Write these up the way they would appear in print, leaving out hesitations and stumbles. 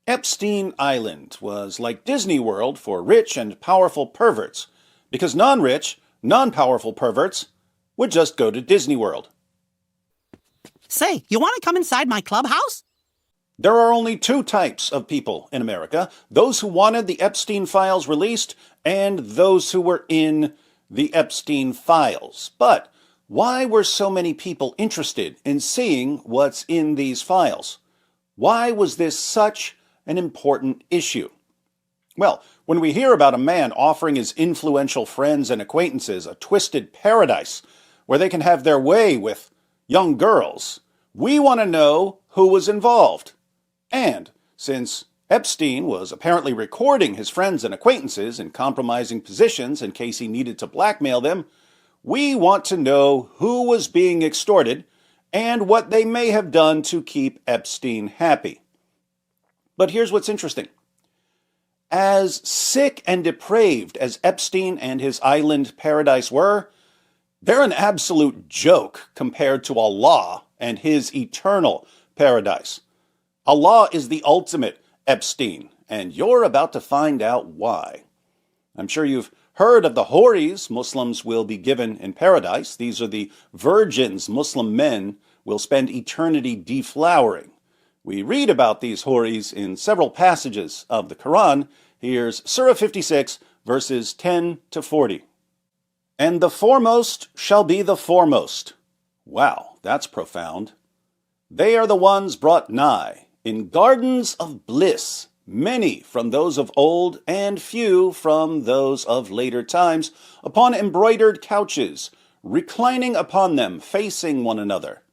Epstein Island was like Disney World for rich and powerful perverts, because non-rich, non-powerful perverts would just go to Disney World. Say, you want to come inside my clubhouse? There are only two types of people in America: those who wanted the Epstein files released and those who were in the Epstein files. But why were so many people interested in seeing what's in these files? Why was this such an important issue? Well, when we hear about a man offering his influential friends and acquaintances a twisted paradise where they can have their way with young girls, we want to know who was involved. And since Epstein was apparently recording his friends and acquaintances in compromising positions in case he needed to blackmail them, we want to know who was being extorted and what they may have done to keep Epstein happy. But here's what's interesting. As sick and depraved as Epstein and his island paradise were, they're an absolute joke compared to Allah and his eternal paradise. Allah is the ultimate Epstein, and you're about to find out why. I'm sure you've heard of the houris Muslims will be given in paradise. These are the virgins Muslim men will spend eternity deflowering. We read about these houris in several passages of the Quran. Here's Surah 56, verses 10 to 40. And the foremost shall be the foremost. Wow, that's profound. They are the ones brought nigh, in gardens of bliss, many from those of old, and few from those of later times, upon embroidered couches, reclining upon them, facing one another.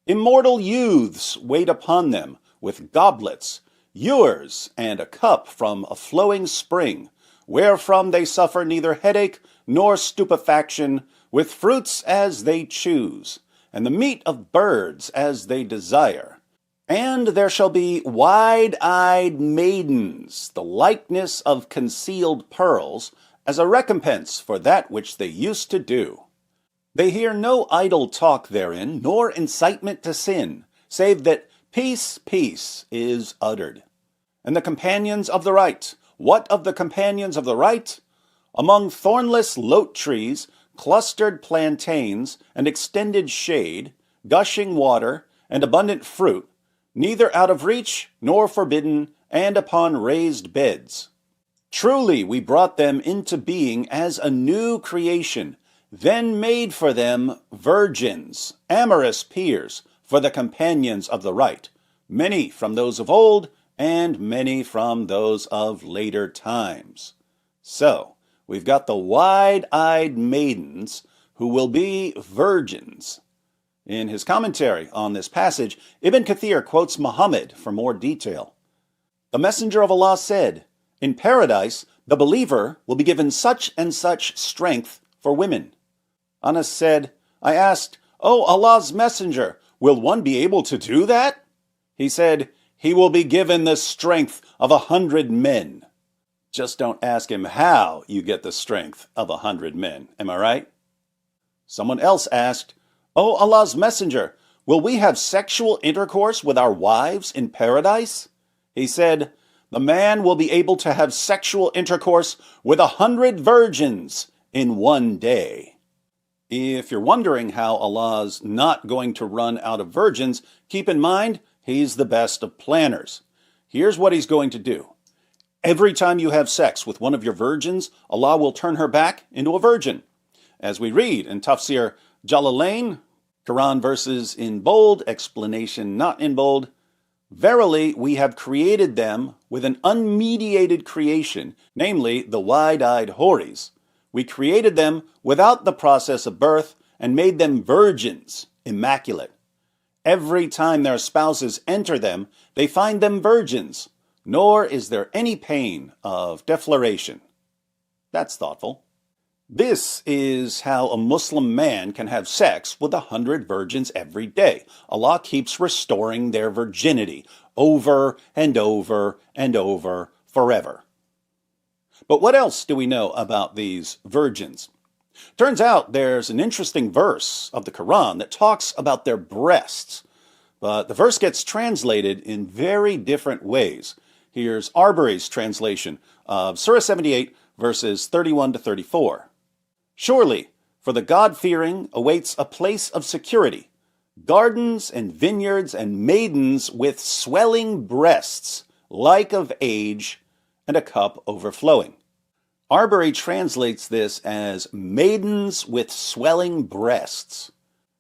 Immortal youths wait upon them, with goblets, ewers, and a cup from a flowing spring, wherefrom they suffer neither headache nor stupefaction, with fruits as they choose, and the meat of birds as they desire. And there shall be wide-eyed maidens, the likeness of concealed pearls, as a recompense for that which they used to do. They hear no idle talk therein, nor incitement to sin, save that peace, peace is uttered. And the companions of the right, what of the companions of the right? Among thornless lote trees, clustered plantains, and extended shade, gushing water, and abundant fruit, neither out of reach nor forbidden, and upon raised beds. Truly we brought them into being as a new creation, then made for them virgins, amorous peers, for the companions of the right, many from those of old, and many from those of later times. So, we've got the wide-eyed maidens who will be virgins. In his commentary on this passage, Ibn Kathir quotes Muhammad for more detail. The Messenger of Allah said, "In paradise, the believer will be given such and such strength for women." Anas said, "I asked, 'O Allah's Messenger, will one be able to do that?' He said, 'He will be given the strength of 100 men. Just don't ask him how you get the strength of 100 men. Am I right? Someone else asked, "O Allah's Messenger, will we have sexual intercourse with our wives in paradise?" He said, "The man will be able to have sexual intercourse with 100 virgins in one day." If you're wondering how Allah's not going to run out of virgins, keep in mind, He's the best of planners. Here's what He's going to do. Every time you have sex with one of your virgins, Allah will turn her back into a virgin. As we read in Tafsir Jalalain, Quran verses in bold, explanation not in bold, "Verily, we have created them with an unmediated creation, namely the wide-eyed houris. We created them without the process of birth and made them virgins, immaculate. Every time their spouses enter them, they find them virgins, nor is there any pain of defloration." That's thoughtful. This is how a Muslim man can have sex with 100 virgins every day. Allah keeps restoring their virginity over and over and over forever. But what else do we know about these virgins? Turns out there's an interesting verse of the Quran that talks about their breasts, but the verse gets translated in very different ways. Here's Arbery's translation of Surah 78, verses 31 to 34. Surely, for the God-fearing awaits a place of security, gardens and vineyards and maidens with swelling breasts, like of age, and a cup overflowing. Arbery translates this as maidens with swelling breasts.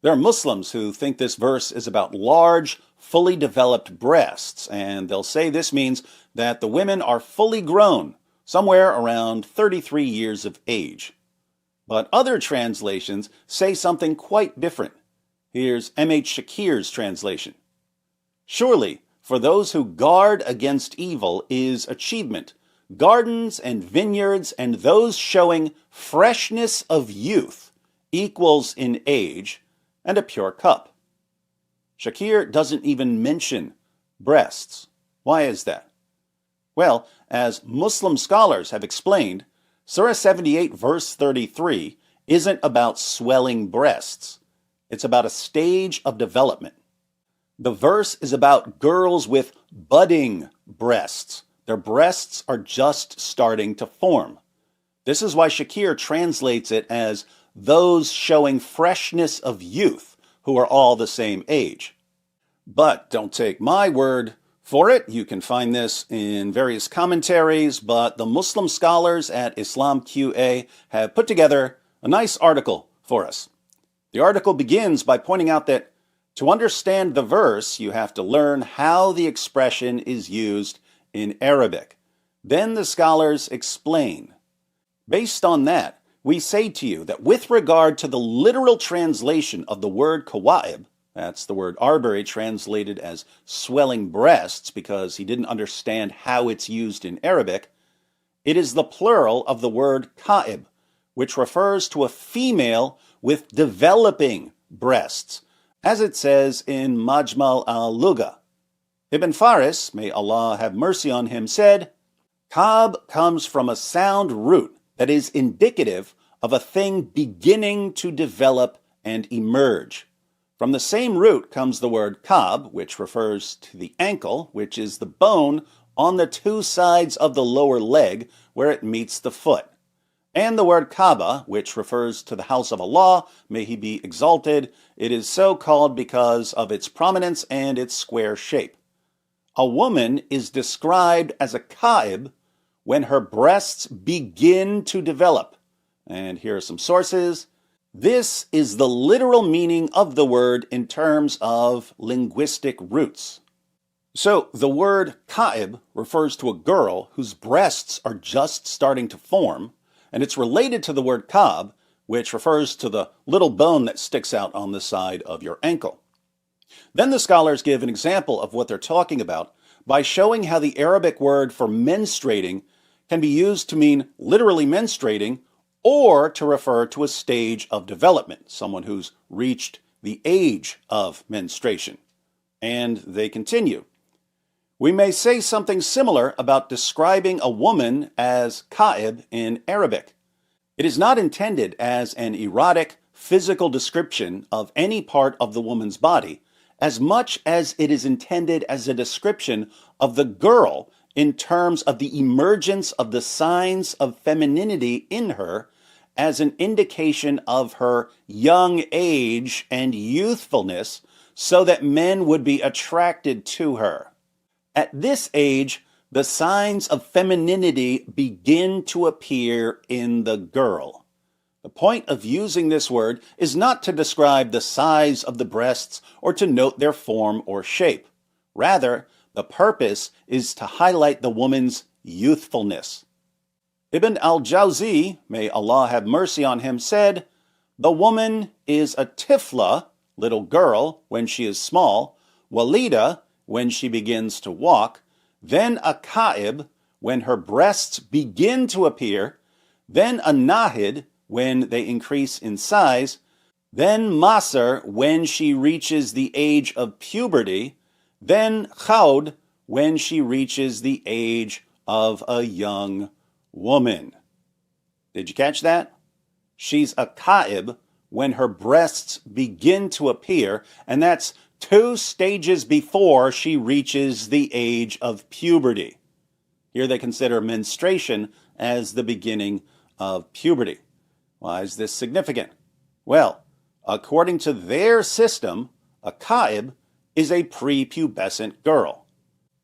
There are Muslims who think this verse is about large, fully developed breasts, and they'll say this means that the women are fully grown, somewhere around 33 years of age. But other translations say something quite different. Here's M.H. Shakir's translation. Surely, for those who guard against evil is achievement, gardens and vineyards and those showing freshness of youth equals in age, and a pure cup. Shakir doesn't even mention breasts. Why is that? Well, as Muslim scholars have explained, Surah 78 verse 33 isn't about swelling breasts. It's about a stage of development. The verse is about girls with budding breasts. Their breasts are just starting to form. This is why Shakir translates it as those showing freshness of youth who are all the same age. But don't take my word for it. You can find this in various commentaries, but the Muslim scholars at Islam QA have put together a nice article for us. The article begins by pointing out that to understand the verse, you have to learn how the expression is used in Arabic. Then the scholars explain. Based on that, we say to you that with regard to the literal translation of the word kawa'ib, that's the word Arbery translated as swelling breasts because he didn't understand how it's used in Arabic, it is the plural of the word ka'ib, which refers to a female with developing breasts, as it says in Majmal al-Lugha. Ibn Faris, may Allah have mercy on him, said, Kab comes from a sound root that is indicative of a thing beginning to develop and emerge. From the same root comes the word kab, which refers to the ankle, which is the bone on the two sides of the lower leg where it meets the foot. And the word Kaaba, which refers to the house of Allah, may he be exalted. It is so called because of its prominence and its square shape. A woman is described as a ka'ib when her breasts begin to develop. And here are some sources. This is the literal meaning of the word in terms of linguistic roots. So the word ka'ib refers to a girl whose breasts are just starting to form, and it's related to the word kab, which refers to the little bone that sticks out on the side of your ankle. Then the scholars give an example of what they're talking about by showing how the Arabic word for menstruating can be used to mean literally menstruating or to refer to a stage of development, someone who's reached the age of menstruation. And they continue. We may say something similar about describing a woman as ka'ib in Arabic. It is not intended as an erotic, physical description of any part of the woman's body, as much as it is intended as a description of the girl in terms of the emergence of the signs of femininity in her as an indication of her young age and youthfulness so that men would be attracted to her. At this age, the signs of femininity begin to appear in the girl. The point of using this word is not to describe the size of the breasts or to note their form or shape. Rather, the purpose is to highlight the woman's youthfulness. Ibn al-Jawzi, may Allah have mercy on him, said, the woman is a tifla, little girl, when she is small, walida, when she begins to walk, then a ka'ib, when her breasts begin to appear, then a nahid, when they increase in size, then masr, when she reaches the age of puberty, then khawd, when she reaches the age of a young woman. Did you catch that? She's a ka'ib when her breasts begin to appear, and that's 2 stages before she reaches the age of puberty. Here they consider menstruation as the beginning of puberty. Why is this significant? Well, according to their system, a ka'ib is a prepubescent girl.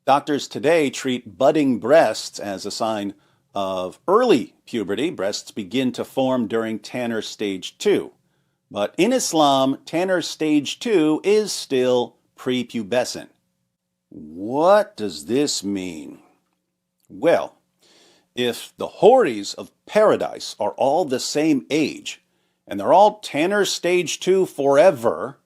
Doctors today treat budding breasts as a sign of early puberty. Breasts begin to form during Tanner stage 2. But in Islam, Tanner stage 2 is still prepubescent. What does this mean? Well, if the houris of paradise are all the same age, and they're all Tanner stage 2 forever,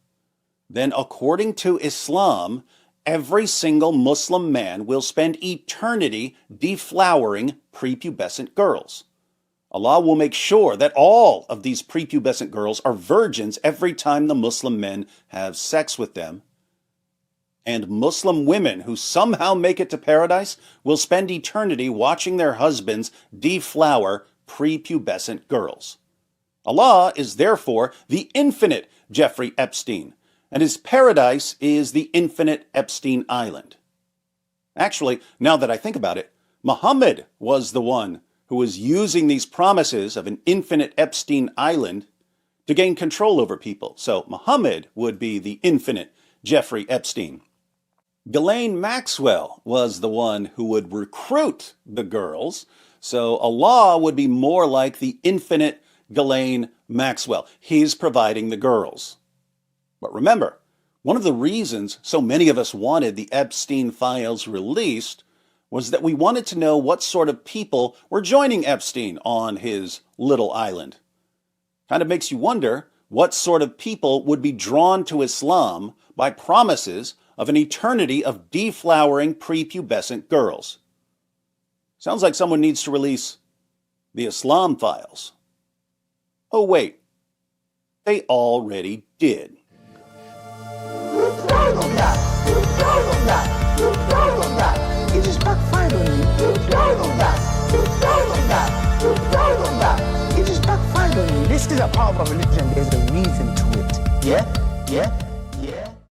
then according to Islam, every single Muslim man will spend eternity deflowering prepubescent girls. Allah will make sure that all of these prepubescent girls are virgins every time the Muslim men have sex with them. And Muslim women who somehow make it to paradise will spend eternity watching their husbands deflower prepubescent girls. Allah is therefore the infinite Jeffrey Epstein, and his paradise is the infinite Epstein Island. Actually, now that I think about it, Muhammad was the one who was using these promises of an infinite Epstein Island to gain control over people. So Muhammad would be the infinite Jeffrey Epstein. Ghislaine Maxwell was the one who would recruit the girls, so Allah would be more like the infinite Ghislaine Maxwell. He's providing the girls. But remember, one of the reasons so many of us wanted the Epstein files released was that we wanted to know what sort of people were joining Epstein on his little island. Kind of makes you wonder what sort of people would be drawn to Islam by promises of an eternity of deflowering prepubescent girls. Sounds like someone needs to release the Islam files. Oh wait, they already did. It just backfired on you. It just backfired on you. This is a part of a religion. There's a reason to it. Yeah?